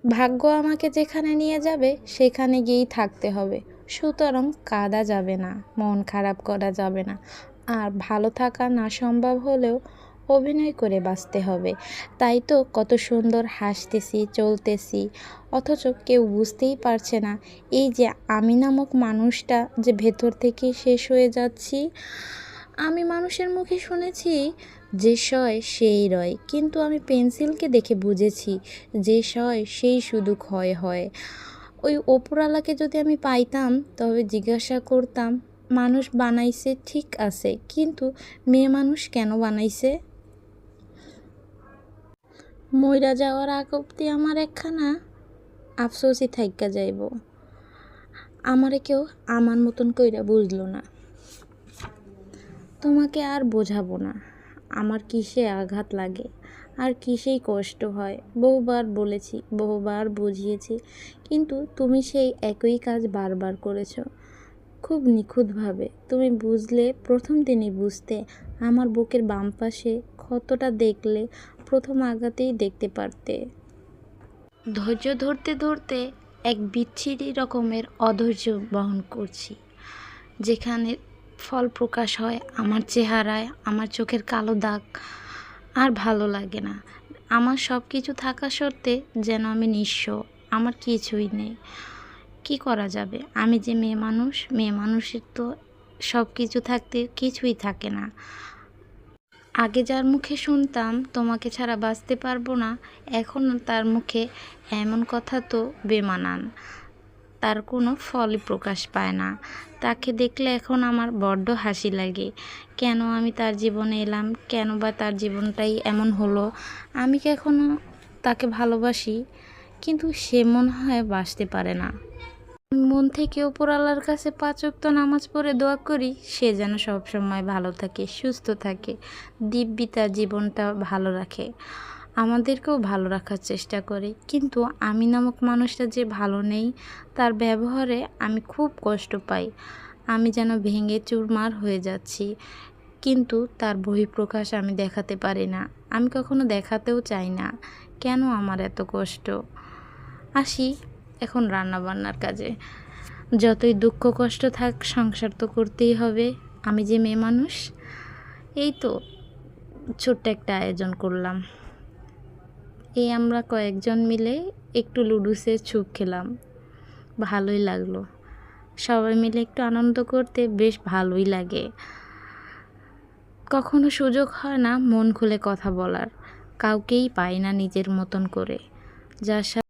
ভাগ্য আমাকে যেখানে নিয়ে যাবে সেখানে গিয়েই থাকতে হবে। সুতরাং কাঁদা যাবে না, মন খারাপ করা যাবে না। আর ভালো থাকা না সম্ভব হলেও অভিনয় করে বাঁচতে হবে। তাই তো কত সুন্দর হাসতেছি, চলতেছি, অথচ কেউ বুঝতেই পারছে না এই যে আমি নামক মানুষটা যে ভেতর থেকেই শেষ হয়ে যাচ্ছি। আমি মানুষের মুখে শুনেছি যে সয় সেই রয়, কিন্তু আমি পেন্সিলকে দেখে বুঝেছি যে সয় সেই শুধু ক্ষয় হয়। ওই ওপরওয়ালাকে যদি আমি পাইতাম তবে জিজ্ঞাসা করতাম, মানুষ বানাইছে ঠিক আছে, কিন্তু মেয়ে মানুষ কেন বানাইছে? মইরা যাওয়ার আগ অব্দি আমার একখানা আফসোসই থাইকা যাইব, আমারে কেউ আমার মতন কইরা বুঝলো না। তোমাকে আর বোঝাবো না আমার কিসে আঘাত লাগে আর কিসেই কষ্ট হয়। বহুবার বলেছি, বহুবার বুঝিয়েছি, কিন্তু তুমি সেই একই কাজ বারবার করেছো, খুব নিখুঁতভাবে। তুমি বুঝলে প্রথম দিনই বুঝতে, আমার বুকের বাম পাশে ক্ষতটা দেখলে প্রথম আঘাতেই দেখতে পারতে। ধৈর্য ধরতে ধরতে এক বিচ্ছিরি রকমের অধৈর্য বহন করছি, যেখানে ফল প্রকাশ হয় আমার চেহারায়, আমার চোখের কালো দাগ। আর ভালো লাগে না, আমার সব কিছু থাকা সত্ত্বে যেন আমি নিঃস্ব, আমার কিছুই নেই। কি করা যাবে, আমি যে মেয়ে মানুষ, মেয়ে মানুষের তো সব কিছু থাকতে কিছুই থাকে না। আগে যার মুখে শুনতাম তোমাকে ছাড়া বাঁচতে পারবো না, এখন তার মুখে এমন কথা তো বেমানান, তার কোনো ফলই প্রকাশ পায় না। তাকে দেখলে এখন আমার বড্ড হাসি লাগে। কেন আমি তার জীবনে এলাম, কেন বা তার জীবনটাই এমন হলো? আমি কি এখনও তাকে ভালোবাসি? কিন্তু সে মনে হয় বাসতে পারে না। মন থেকে উপরওয়ালার কাছে 5 ওয়াক্ত নামাজ পড়ে দোয়া করি সে যেন সবসময় ভালো থাকে, সুস্থ থাকে, দিব্যি তার জীবনটা ভালো রাখে, আমাদেরকেও ভালো রাখার চেষ্টা করে। কিন্তু আমি নামক মানুষটা যে ভালো নেই, তার ব্যবহারে আমি খুব কষ্ট পাই। আমি যেন ভেঙে চুরমার হয়ে যাচ্ছি, কিন্তু তার বহিঃপ্রকাশ আমি দেখাতে পারি না, আমি কখনো দেখাতেও চাই না। কেন আমার এত কষ্ট? আসি এখন রান্নাবান্নার কাজে। যতই দুঃখ কষ্ট থাক, সংসার তো করতেই হবে। আমি যে মেয়ে মানুষ। এই তো ছোট্ট একটা আয়োজন করলাম, এই আমরা কয়েকজন মিলে একটু লুডুসের ছুপ খেলাম, ভালোই লাগলো। সবাই মিলে একটু আনন্দ করতে বেশ ভালোই লাগে। কখনো সুযোগ হয় না মন খুলে কথা বলার, কাউকেই পাই না নিজের মতন করে, যার